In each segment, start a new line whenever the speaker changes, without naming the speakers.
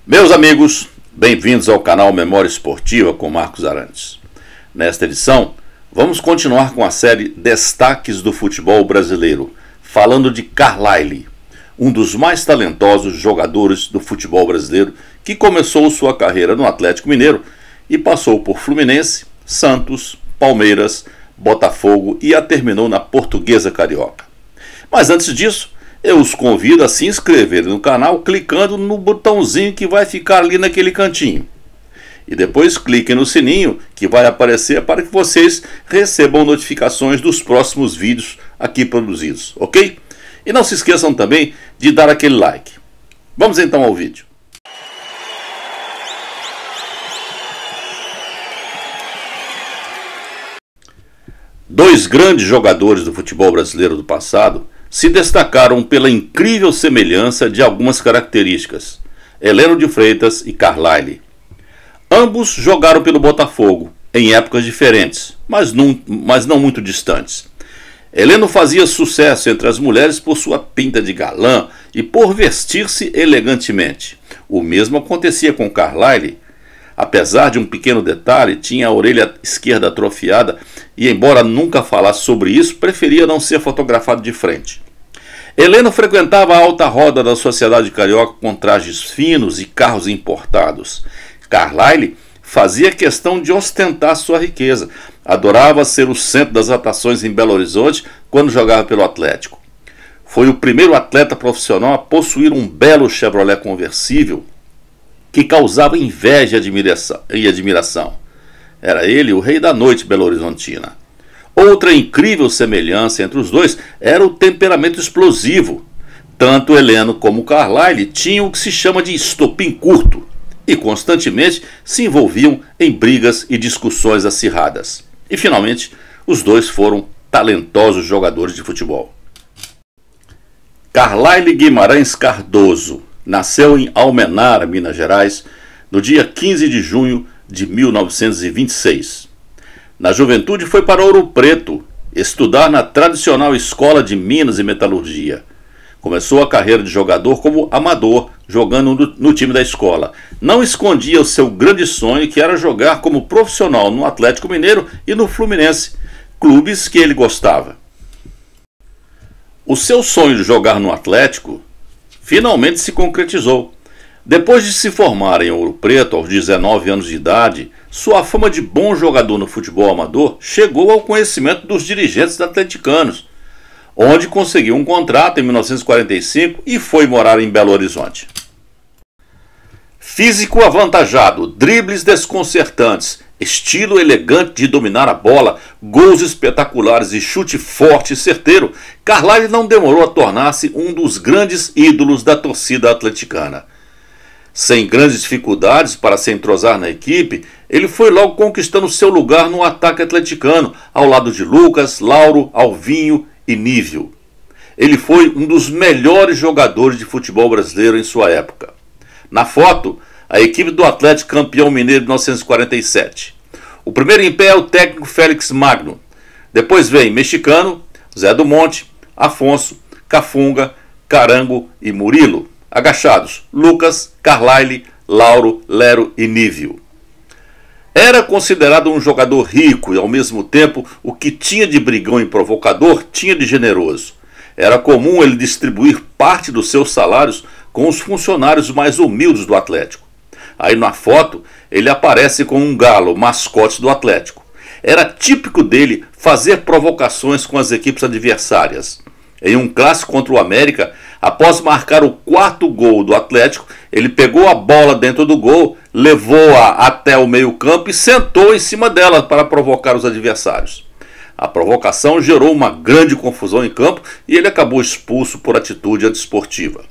Meus amigos, bem-vindos ao canal Memória Esportiva com Marcos Arantes. Nesta edição, vamos continuar com a série Destaques do Futebol Brasileiro, falando de Carlyle, um dos mais talentosos jogadores do futebol brasileiro que começou sua carreira no Atlético Mineiro e passou por Fluminense, Santos, Palmeiras, Botafogo e a terminou na Portuguesa Carioca. Mas antes disso, eu os convido a se inscreverem no canal clicando no botãozinho que vai ficar ali naquele cantinho. E depois cliquem no sininho que vai aparecer para que vocês recebam notificações dos próximos vídeos aqui produzidos, ok? E não se esqueçam também de dar aquele like. Vamos então ao vídeo. Dois grandes jogadores do futebol brasileiro do passado se destacaram pela incrível semelhança de algumas características: Heleno de Freitas e Carlyle. Ambos jogaram pelo Botafogo, em épocas diferentes, mas não muito distantes. Heleno fazia sucesso entre as mulheres por sua pinta de galã e por vestir-se elegantemente. O mesmo acontecia com Carlyle. Apesar de um pequeno detalhe, tinha a orelha esquerda atrofiada e, embora nunca falasse sobre isso, preferia não ser fotografado de frente. Heleno frequentava a alta roda da sociedade carioca com trajes finos e carros importados. Carlyle fazia questão de ostentar sua riqueza. Adorava ser o centro das atrações em Belo Horizonte quando jogava pelo Atlético. Foi o primeiro atleta profissional a possuir um belo Chevrolet conversível que causava inveja e admiração. Era ele o rei da noite belo-horizontina. Outra incrível semelhança entre os dois era o temperamento explosivo. Tanto Heleno como Carlyle tinham o que se chama de estopim curto e constantemente se envolviam em brigas e discussões acirradas. E finalmente, os dois foram talentosos jogadores de futebol. Carlyle Guimarães Cardoso nasceu em Almenara, Minas Gerais, no dia 15 de junho de 1926. Na juventude foi para Ouro Preto estudar na tradicional Escola de Minas e Metalurgia. Começou a carreira de jogador como amador, jogando no time da escola. Não escondia o seu grande sonho, que era jogar como profissional no Atlético Mineiro e no Fluminense, clubes que ele gostava. O seu sonho de jogar no Atlético finalmente se concretizou. Depois de se formar em Ouro Preto aos 19 anos de idade, sua fama de bom jogador no futebol amador chegou ao conhecimento dos dirigentes atleticanos, onde conseguiu um contrato em 1945 e foi morar em Belo Horizonte. Físico avantajado, dribles desconcertantes, estilo elegante de dominar a bola, gols espetaculares e chute forte e certeiro, Carlyle não demorou a tornar-se um dos grandes ídolos da torcida atleticana. Sem grandes dificuldades para se entrosar na equipe, ele foi logo conquistando seu lugar no ataque atleticano, ao lado de Lucas, Lauro, Alvinho e Nívio. Ele foi um dos melhores jogadores de futebol brasileiro em sua época. Na foto, a equipe do Atlético campeão mineiro de 1947. O primeiro em pé é o técnico Félix Magno. Depois vem Mexicano, Zé do Monte, Afonso, Cafunga, Carango e Murilo. Agachados, Lucas, Carlyle, Lauro, Lero e Nívio. Era considerado um jogador rico e, ao mesmo tempo, o que tinha de brigão e provocador tinha de generoso. Era comum ele distribuir parte dos seus salários com os funcionários mais humildes do Atlético. Aí na foto ele aparece com um galo, mascote do Atlético. Era típico dele fazer provocações com as equipes adversárias. Em um clássico contra o América, após marcar o 4º gol do Atlético, ele pegou a bola dentro do gol, levou-a até o meio-campo e sentou em cima dela para provocar os adversários. A provocação gerou uma grande confusão em campo e ele acabou expulso por atitude andesportiva.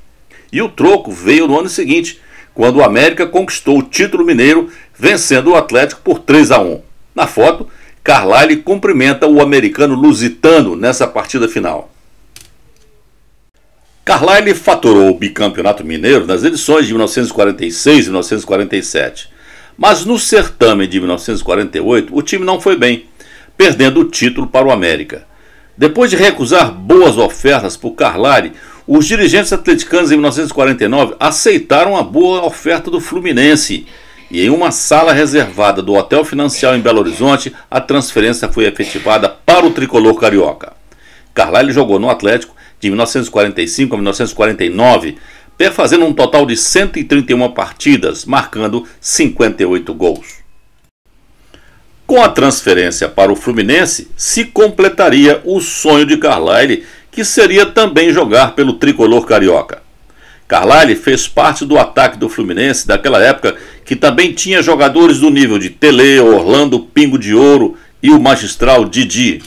E o troco veio no ano seguinte, quando o América conquistou o título mineiro, vencendo o Atlético por 3-1. Na foto, Carlyle cumprimenta o americano lusitano nessa partida final. Carlyle faturou o bicampeonato mineiro nas edições de 1946 e 1947. Mas no certame de 1948, o time não foi bem, perdendo o título para o América. Depois de recusar boas ofertas por Carlyle, Os dirigentes atleticanos em 1949 aceitaram a boa oferta do Fluminense e em uma sala reservada do Hotel Financial em Belo Horizonte, a transferência foi efetivada para o tricolor carioca. Carlyle jogou no Atlético de 1945 a 1949, fazendo um total de 131 partidas, marcando 58 gols. Com a transferência para o Fluminense, se completaria o sonho de Carlyle, que seria também jogar pelo tricolor carioca. Carlyle fez parte do ataque do Fluminense daquela época, que também tinha jogadores do nível de Tele, Orlando, Pingo de Ouro e o magistral Didi.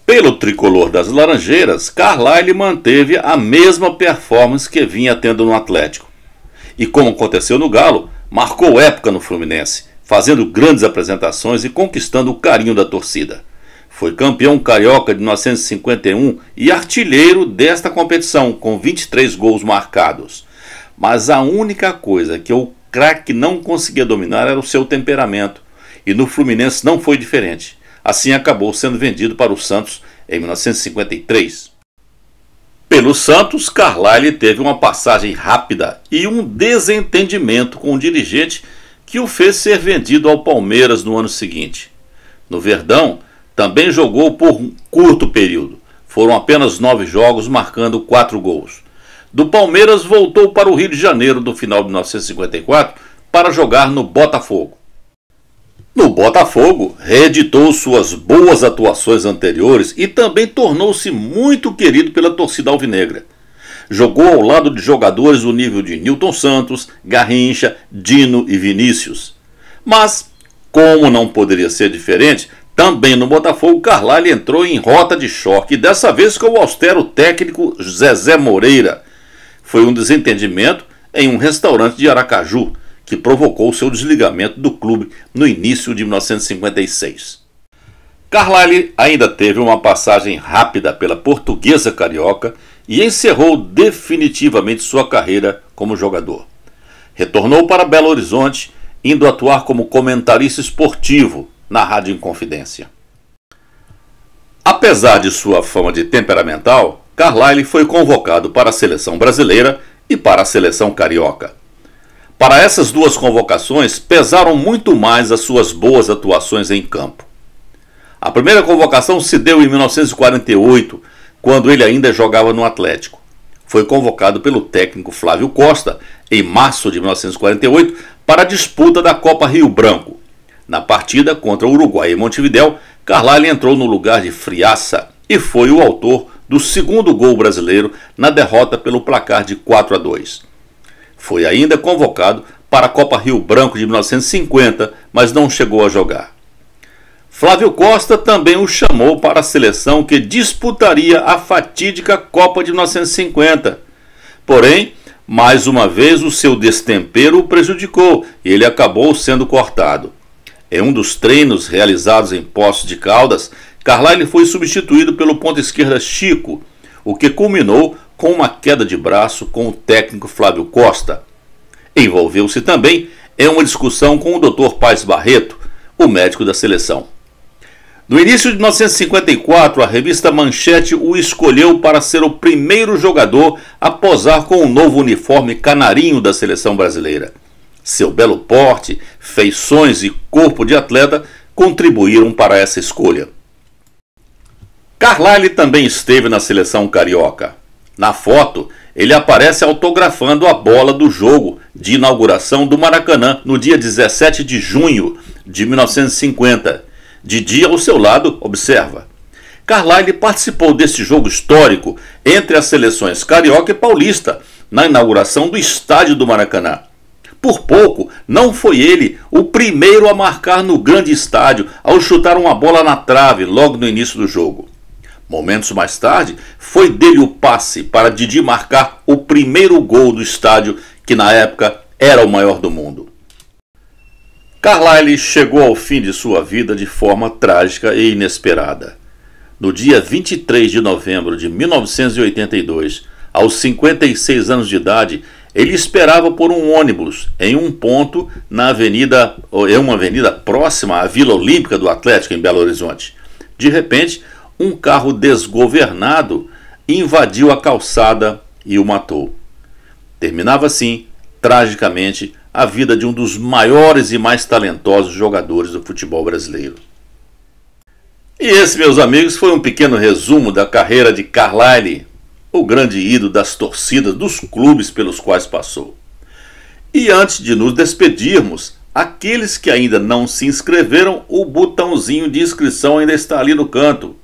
Pelo tricolor das Laranjeiras, Carlyle manteve a mesma performance que vinha tendo no Atlético. E como aconteceu no Galo, marcou época no Fluminense, fazendo grandes apresentações e conquistando o carinho da torcida. Foi campeão carioca de 1951 e artilheiro desta competição, com 23 gols marcados. Mas a única coisa que o craque não conseguia dominar era o seu temperamento. E no Fluminense não foi diferente. Assim acabou sendo vendido para o Santos em 1953. Pelo Santos, Carlyle teve uma passagem rápida e um desentendimento com o dirigente que o fez ser vendido ao Palmeiras no ano seguinte. No Verdão, também jogou por um curto período. Foram apenas 9 jogos, marcando 4 gols. Do Palmeiras voltou para o Rio de Janeiro no final de 1954 para jogar no Botafogo. No Botafogo, reeditou suas boas atuações anteriores e também tornou-se muito querido pela torcida alvinegra. Jogou ao lado de jogadores do nível de Nilton Santos, Garrincha, Dino e Vinícius. Mas, como não poderia ser diferente, também no Botafogo, Carlyle entrou em rota de choque, dessa vez com o austero técnico Zezé Moreira. Foi um desentendimento em um restaurante de Aracaju, que provocou seu desligamento do clube no início de 1956. Carlyle ainda teve uma passagem rápida pela Portuguesa Carioca e encerrou definitivamente sua carreira como jogador. Retornou para Belo Horizonte, indo atuar como comentarista esportivo na Rádio Inconfidência. Apesar de sua fama de temperamental, Carlyle foi convocado para a seleção brasileira e para a seleção carioca. Para essas duas convocações, pesaram muito mais as suas boas atuações em campo. A primeira convocação se deu em 1948, quando ele ainda jogava no Atlético. Foi convocado pelo técnico Flávio Costa, em março de 1948, para a disputa da Copa Rio Branco. Na partida contra o Uruguai em Montevidéu, Carlyle entrou no lugar de Friaça e foi o autor do segundo gol brasileiro na derrota pelo placar de 4-2. Foi ainda convocado para a Copa Rio Branco de 1950, mas não chegou a jogar. Flávio Costa também o chamou para a seleção que disputaria a fatídica Copa de 1950. Porém, mais uma vez o seu destempero o prejudicou e ele acabou sendo cortado. Em um dos treinos realizados em Poços de Caldas, Carlyle foi substituído pelo ponta-esquerda Chico, o que culminou com uma queda de braço com o técnico Flávio Costa. Envolveu-se também em uma discussão com o Dr. Paes Barreto, o médico da seleção. No início de 1954, a revista Manchete o escolheu para ser o primeiro jogador a posar com o novo uniforme canarinho da seleção brasileira. Seu belo porte, feições e corpo de atleta contribuíram para essa escolha. Carlyle também esteve na seleção carioca. Na foto, ele aparece autografando a bola do jogo de inauguração do Maracanã no dia 17 de junho de 1950. Didi ao seu lado observa. Carlyle participou desse jogo histórico entre as seleções carioca e paulista na inauguração do estádio do Maracanã. Por pouco, não foi ele o primeiro a marcar no grande estádio ao chutar uma bola na trave logo no início do jogo. Momentos mais tarde, foi dele o passe para Didi marcar o primeiro gol do estádio, que na época era o maior do mundo. Carlyle chegou ao fim de sua vida de forma trágica e inesperada. No dia 23 de novembro de 1982, aos 56 anos de idade, ele esperava por um ônibus em um ponto em uma avenida próxima à Vila Olímpica do Atlético, em Belo Horizonte. De repente, um carro desgovernado invadiu a calçada e o matou. Terminava assim, tragicamente, a vida de um dos maiores e mais talentosos jogadores do futebol brasileiro. E esse, meus amigos, foi um pequeno resumo da carreira de Carlyle, o grande ídolo das torcidas dos clubes pelos quais passou. E antes de nos despedirmos, aqueles que ainda não se inscreveram, o botãozinho de inscrição ainda está ali no canto.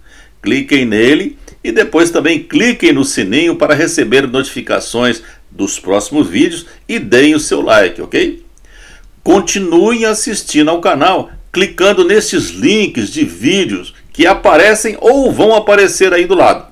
Cliquem nele e depois também cliquem no sininho para receber notificações dos próximos vídeos e deem o seu like, ok? Continuem assistindo ao canal, clicando nesses links de vídeos que aparecem ou vão aparecer aí do lado.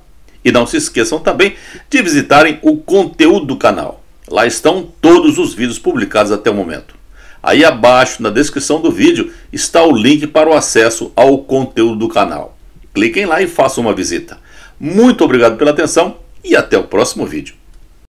E não se esqueçam também de visitarem o conteúdo do canal. Lá estão todos os vídeos publicados até o momento. Aí abaixo na descrição do vídeo está o link para o acesso ao conteúdo do canal. Cliquem lá e façam uma visita. Muito obrigado pela atenção e até o próximo vídeo.